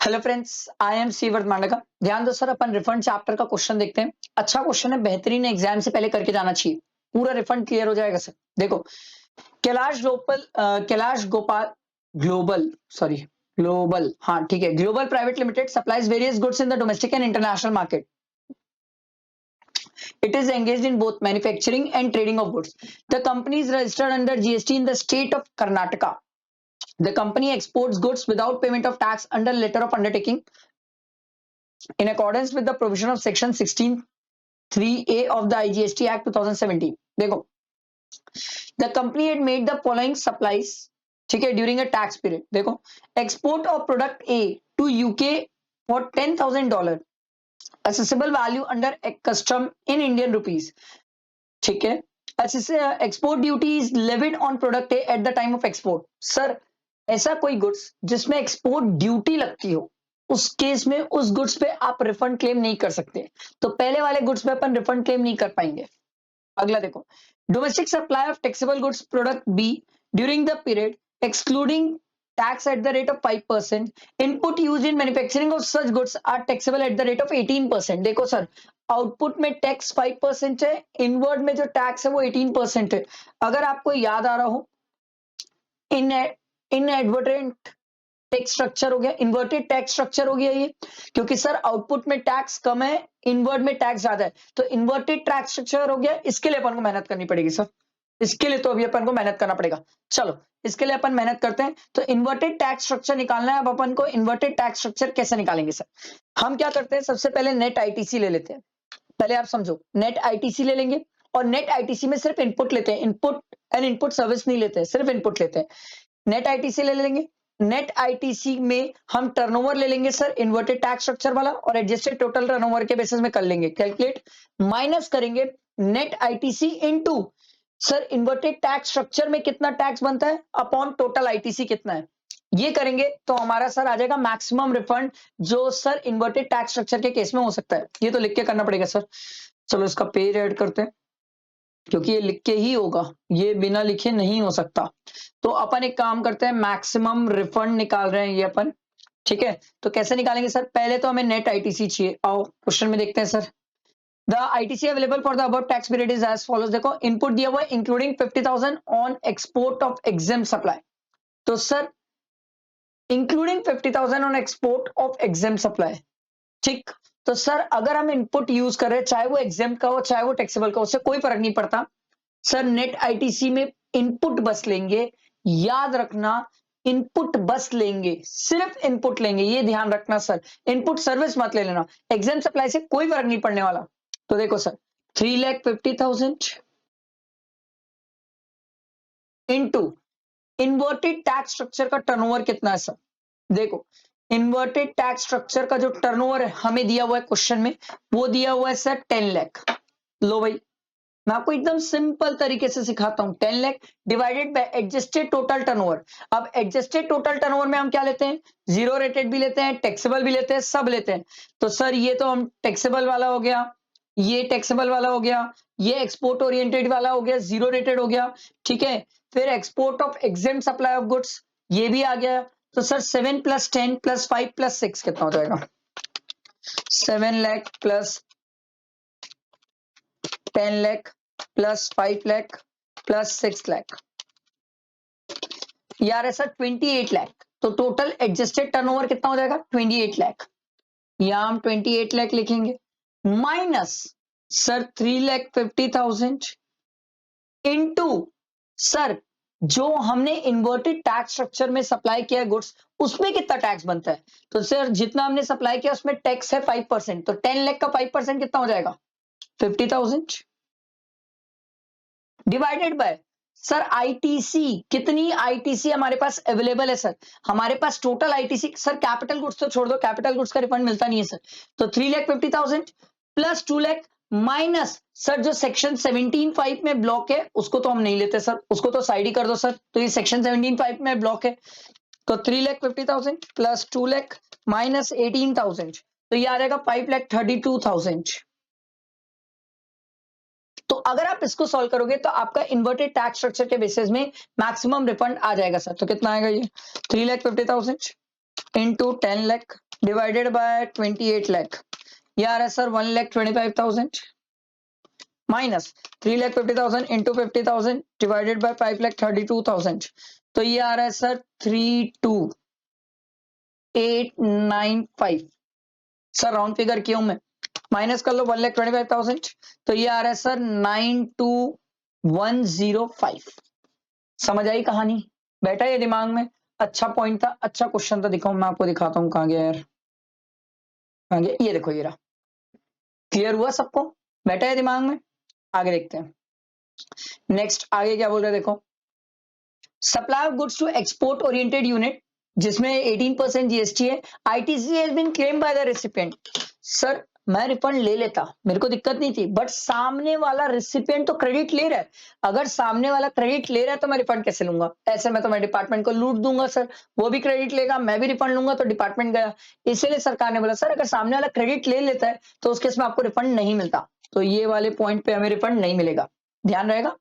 Hello friends, I am सीवर्थ मांडका। ध्यान दो सर, अपन रिफंड चैप्टर का क्वेश्चन देखते हैं। अच्छा क्वेश्चन है, बेहतरीन है, एग्जाम से पहले करके जाना चाहिए। पूरा रिफंड क्लियर हो जाएगा सर। देखो, Kailash Gopal global sorry global, हाँ ठीक है, global private limited supplies various goods in the domestic and international market. It is engaged in both manufacturing and trading of goods. The company is registered under GST in the state of Karnataka. The company exports goods without payment of tax under letter of undertaking in accordance with the provision of section 16(3)(a) of the IGST Act 2017. देखो, the company had made the following supplies, ठीक है, during a tax period. देखो, export of product A to UK for $10,000, accessible value under custom in Indian rupees, ठीक है. Export duty is levied on product A at the time of export. Sir, ऐसा कोई goods जिसमें export duty लगती हो, उस case में उस गुड्स पे आप रिफंड क्लेम नहीं कर सकते. तो पहले वाले गुड्स पे अपन रिफंड क्लेम नहीं कर पाएंगे. अगला देखो, domestic supply of taxable goods product be during the period excluding tax at the rate of 5%. Input used in manufacturing of such goods are taxable at the rate of 18%. देखो sir, output में tax 5% है, inward में जो tax है वो 18% है. अगर आपको याद आ रहा हो, इनएडवर्टेंट टैक्स स्ट्रक्चर हो गया, इन्वर्टेड टैक्स स्ट्रक्चर हो गया ये, क्योंकि सर आउटपुट में टैक्स कम है, इनवर्ट में टैक्स ज्यादा है, तो इन्वर्टेड टैक्स स्ट्रक्चर हो गया. इसके लिए अपन को मेहनत करनी पड़ेगी सर, इसके लिए तो अभी अपन को मेहनत करना पड़ेगा. चलो, इसके लिए अपन मेहनत करते हैं. तो इन्वर्टेड टैक्स स्ट्रक्चर निकालना है. अब अपन को इन्वर्टेड टैक्स स्ट्रक्चर कैसे निकालेंगे सर? हम क्या करते हैं, सबसे पहले नेट आईटीसी ले लेते हैं. पहले आप समझो, नेट आईटीसी ले लेंगे, और नेट आईटीसी में सिर्फ इनपुट लेते हैं, इनपुट एंड इनपुट सर्विस नहीं लेते हैं, सिर्फ इनपुट लेते हैं. नेट आईटीसी ले लेंगे. नेट आईटीसी में हम टर्नओवर ले लेंगे सर, इन्वर्टेड टैक्स स्ट्रक्चर वाला, और एडजस्टेड टोटल टर्नओवर के बेसिस में कर लेंगे कैलकुलेट. माइनस करेंगे net ITC into sir inverted tax structure में कितना टैक्स बनता है अपॉन टोटल आईटीसी कितना है. ये करेंगे तो हमारा सर आ जाएगा मैक्सिमम रिफंड, जो सर इन्वर्टेड टैक्स स्ट्रक्चर के केस में हो सकता है. ये तो लिख के करना पड़ेगा सर. चलो, इसका पेज ऐड करते हैं, क्योंकि ये लिख के ही होगा, ये बिना लिखे नहीं हो सकता. तो अपन एक काम करते हैं, मैक्सिमम रिफंड निकाल रहे हैं ये अपन, ठीक है. तो कैसे निकालेंगे सर? पहले तो हमें नेट आईटीसी चाहिए. आओ क्वेश्चन में देखते हैं sir. The ITC available for the above tax period is as follows. देखो, इनपुट दिया हुआ है including 50,000 on export of exempt supply. तो sir including 50,000 on export of exempt supply, ठीक. तो सर अगर हम इनपुट यूज कर रहे हैं, चाहे वो एग्जेम्प्ट का हो चाहे वो टैक्सेबल का हो, उससे कोई फर्क नहीं पड़ता सर. नेट आईटीसी में इनपुट बस लेंगे, याद रखना, इनपुट बस लेंगे, सिर्फ इनपुट लेंगे, ये ध्यान रखना सर. इनपुट सर्विस मत ले लेना, एग्जाम सप्लाई से कोई फर्क नहीं पड़ने वाला. तो देखो sir, 3,50,000 into inverted tax structure का टर्नओवर कितना है सर? देखो, इन्वर्टेड टैक्स स्ट्रक्चर का जो टर्नओवर है हमें दिया हुआ है क्वेश्चन में, वो दिया हुआ है सर 10 लाख. लो भाई, मैं आपको एकदम सिंपल तरीके से सिखाता हूं. 10 lakh divided by adjusted total turnover. अब एडजस्टेड टोटल टर्नओवर में हम क्या लेते हैं? जीरो रेटेड भी लेते हैं, टैक्सेबल भी लेते हैं, सब लेते हैं. तो सर ये तो हम टैक्सेबल वाला हो गया, ये टैक्सेबल वाला हो गया, ये एक्सपोर्ट ओरिएंटेड वाला हो गया, जीरो रेटेड हो गया, ठीक है. फिर export of exempt supply of goods, ये भी आ गया. तो सर 7 + 10 + 5 + 6 कितना हो जाएगा? 7 lakh plus 10 lakh plus 5 lakh plus 6 lakh, यार ऐसा 28 लाख. तो टोटल एडजस्टेड टर्नओवर कितना हो जाएगा? 28 लाख. यहां हम 28 लाख लिखेंगे, माइनस सर 3,50,000 इनटू सर जो हमने इन्वर्टेड टैक्स स्ट्रक्चर में सप्लाई किया गुड्स, उसमें कितना टैक्स बनता है. तो सर जितना हमने सप्लाई किया उसमें टैक्स है 5%. तो 10 लाख का 5% कितना हो जाएगा? 50,000 डिवाइडेड बाय सर आईटीसी. कितनी आईटीसी हमारे पास अवेलेबल है सर? हमारे पास total ITC sir, capital goods तो छोड़ दो, कैपिटल गुड्स का रिफंड मिलता नहीं है सर. तो 3,50,000 प्लस 2 लाख माइनस सर जो सेक्शन 17(5) में ब्लॉक है उसको तो हम नहीं लेते सर, उसको तो साइड ही कर दो सर. तो ये सेक्शन 17(5) में ब्लॉक है. तो 3,50,000 प्लस 2 लाख माइनस 18,000, तो ये आ जाएगा 5,32,000. तो अगर आप इसको सॉल्व करोगे तो आपका इन्वर्टेड टैक्स स्ट्रक्चर के बेसिस में मैक्सिमम रिफंड आ जाएगा सर. तो कितना आएगा ये? 3,50,000 into 10 lakh divided by 28 lakh, ये आ रहा है sir 1,25,000 minus 3,50,000 into 50,000 divided bye 5,32,000, तो ये आ रहा है सर 32,895। सर राउंड फिगर क्यों मैं माइनस कर लो 1,25,000, तो ये आ रहा है सर 92,105। समझ आई कहानी? बैठा ये दिमाग में? अच्छा पॉइंट था, अच्छा क्वेश्चन था। दिखाऊं मैं आपको, दिखाता हूँ कहाँ गया यार, कहाँ गया, ये देखो ये रहा। क्लियर हुआ सबको? बैठा है दिमाग में? आगे देखते हैं। नेक्स्ट आगे क्या बोल रहे हैं देखो, supply of goods to export oriented unit जिसमें 18% जीएसटी है, ITC has been claim by the recipient. Sir मैं रिफंड ले लेता, मेरे को दिक्कत नहीं थी, बट सामने वाला रेसिपिएंट तो क्रेडिट ले रहा है। अगर सामने वाला क्रेडिट ले रहा है तो मैं रिफंड कैसे लूंगा? ऐसे में तो मैं डिपार्टमेंट को लूट दूंगा सर, वो भी क्रेडिट लेगा, मैं भी रिफंड लूंगा, तो डिपार्टमेंट गया। इसीलिए सरकार ने बोला सर अगर सामने वाला क्रेडिट ले लेता है तो उस केस में आपको रिफंड नहीं मिलता, तो ये वाले पॉइंट पे हमें रिफंड नहीं मिलेगा, ध्यान रहेगा।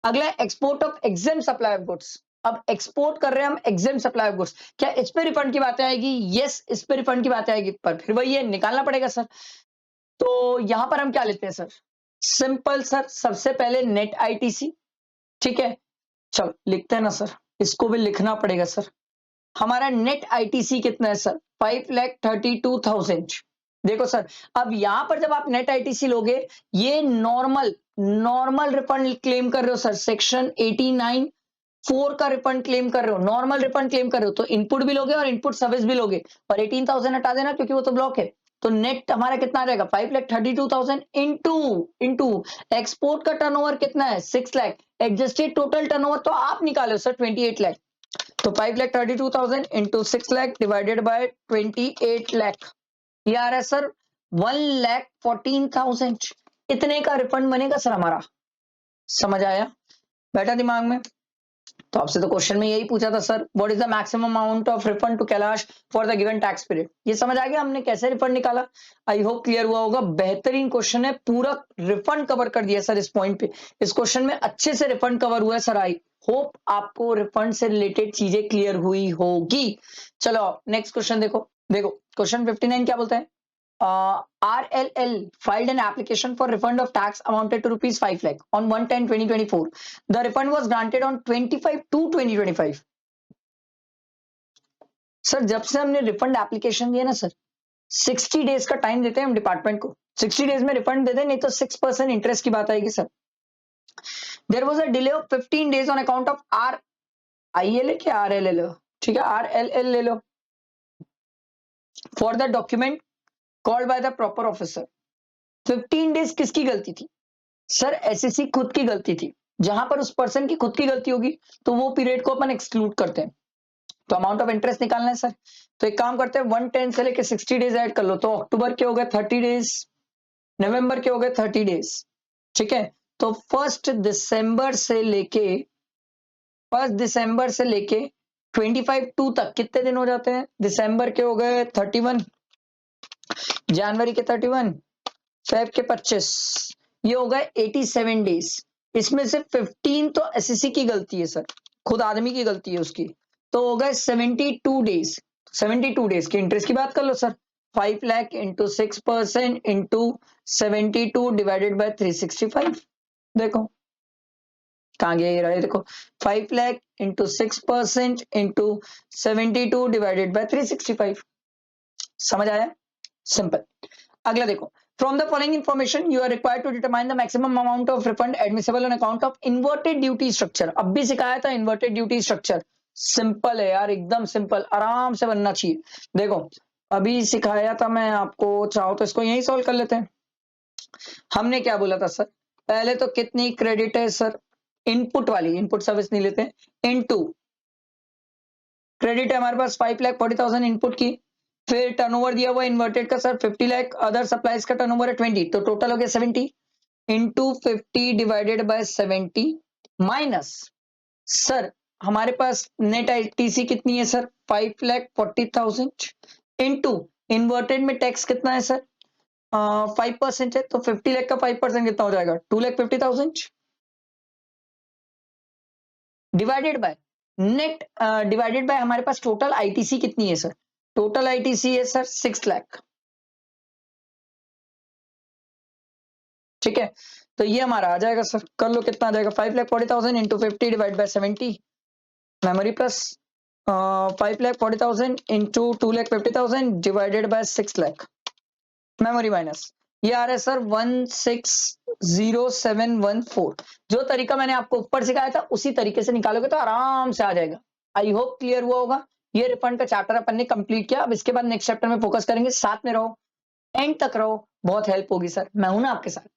अगला export of exempt supply of goods, अब एक्सपोर्ट कर रहे हैं हम एग्जेम सप्लाई ऑफ गुड्स, क्या इस पे रिफंड की बातें आएगी? यस, इस पे रिफंड की बातें आएगी, पर फिर वही है, निकालना पड़ेगा सर। तो यहां पर हम क्या लेते हैं सर? सिंपल सर, सबसे पहले नेट आईटीसी, ठीक है, चलो लिखते हैं ना सर, इसको भी लिखना पड़ेगा सर। हमारा नेट आईटीसी कितना है सर? 5,32,000। देखो सर, अब यहां पर जब आप नेट आईटीसी लोगे, ये नॉर्मल नॉर्मल रिफंड क्लेम कर रहे हो सर, सेक्शन 89(4) का रिफंड क्लेम कर रहे हो, नॉर्मल रिफंड क्लेम कर रहे हो, तो इनपुट भी लोगे और इनपुट सर्विस भी लोगे, और 18,000 हटा देना क्योंकि वो तो ब्लॉक है। तो नेट हमारा कितना रहेगा? 5,32,000 इंटू एक्सपोर्ट का टर्नओवर कितना है? 6 लाख। एडजस्टेड टोटल टर्नओवर तो आप निकालो सर 28 लाख, तो 5,32,000 into 6 lakh divided by 28 lakh, ये आ रहा है सर 1,14,000। इतने का रिफंड बनेगा सर हमारा। समझ आया? बैठा दिमाग में? तो आपसे तो क्वेश्चन में यही पूछा था sir, what is the maximum amount of refund to Kailash for the given tax period. ये समझ आ गया हमने कैसे रिफंड निकाला? आई होप क्लियर हुआ होगा। बेहतरीन क्वेश्चन है, पूरा रिफंड कवर कर दिया सर इस पॉइंट पे। इस क्वेश्चन में अच्छे से रिफंड कवर हुआ है सर। आई होप आपको रिफंड से रिलेटेड चीजें क्लियर हुई होगी। चलो नेक्स्ट क्वेश्चन देखो। देखो क्वेश्चन 59 क्या बोलता है? RLL filed an application for refund of tax amounted to rupees 5 lakh on 1/10/2024. The refund was granted on 25/2/2025. Sir जब से हमने रिफंड एप्लीकेशन दिया ना सर, 60 डेज का टाइम देते हैं हम डिपार्टमेंट को, 60 डेज में रिफंड दे दें, नहीं तो 6% इंटरेस्ट की बात आएगी sir. There was a delay of 15 days on account of RIL है क्या RLL? ठीक है, RLL ले लो, for the document called by the proper officer. 15 days किसकी गलती थी सर? एसएससी खुद की गलती थी। जहां पर उस पर्सन की खुद की गलती होगी तो वो पीरियड को अपन एक्सक्लूड करते हैं। तो अमाउंट ऑफ इंटरेस्ट निकालना है सर, तो एक काम करते हैं 110 से लेके 60 डेज ऐड कर लो, तो अक्टूबर के हो गए 30 डेज, नवंबर के हो गए 30 डेज, ठीक है। तो 1 दिसंबर से लेके 25/2 तक कितने दिन हो जाते हैं? दिसंबर के हो गए 31, जनवरी के 31, फेब के 25, ये हो गए 87 डेज। इसमें से 15 तो एसएससी की गलती है सर, खुद आदमी की गलती है उसकी, तो हो गए 72 डेज। 72 डेज की इंटरेस्ट की बात कर लो sir, 5 lakh into 6% into 72 divided by 365। देखो कहाँ गया ये रहा है, देखो 5 lakh into 6% into 72 divided by 365। समझ आया? सिंपल। अगला देखो, from the following information you are required to determine the maximum amount of refund admissible on account of inverted duty structure। अब भी सिखाया था inverted duty structure, सिंपल है यार, एकदम सिंपल, आराम से बनना चाहिए। देखो अभी सिखाया था मैं आपको, चाहो तो इसको यही सॉल्व कर लेते हैं। हमने क्या बोला था सर? पहले तो कितनी क्रेडिट है सर? इनपुट वाली, इनपुट सर्विस नहीं लेते, इनटू क्रेडिट है हमारे पास 5,40,000 इनपुट की, फिर टर्नओवर दिया हुआ इन्वर्टेड का सर 50 लाख, अदर सप्लाईज का टर्नओवर है 20, तो टोटल हो गया 70 into 50 divided by 70 minus sir हमारे पास नेट आईटीसी कितनी है सर? 5,40,000 इंटू इन्वर्टेड में टैक्स कितना है सर? 5% है, तो 50 लाख का 5% कितना हो जाएगा? 2,50,000 divided by net, divided by हमारे पास टोटल आईटीसी कितनी है सर? टोटल आईटीसी है सर 6 लाख। ठीक है, तो ये हमारा आ जाएगा सर, कर लो कितना आ जाएगा 5,40,000 into 50 divide by 70 memory plus 5,40,000 into 2,50,000 divided by 6 lakh memory minus ये आ रहा है सर 160714। जो तरीका मैंने आपको ऊपर सिखाया था उसी तरीके से निकालोगे तो आराम से आ जाएगा। आई होप क्लियर हुआ होगा। ये रिफंड का चैप्टर अपन ने कंप्लीट किया। अब इसके बाद नेक्स्ट चैप्टर में फोकस करेंगे। साथ में रहो, एंड तक रहो, बहुत हेल्प होगी सर। मैं हूं ना आपके साथ,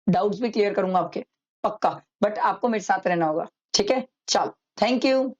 डाउट्स भी क्लियर करूंगा आपके, पक्का। बट आपको मेरे साथ रहना होगा, ठीक है। चलो, थैंक यू।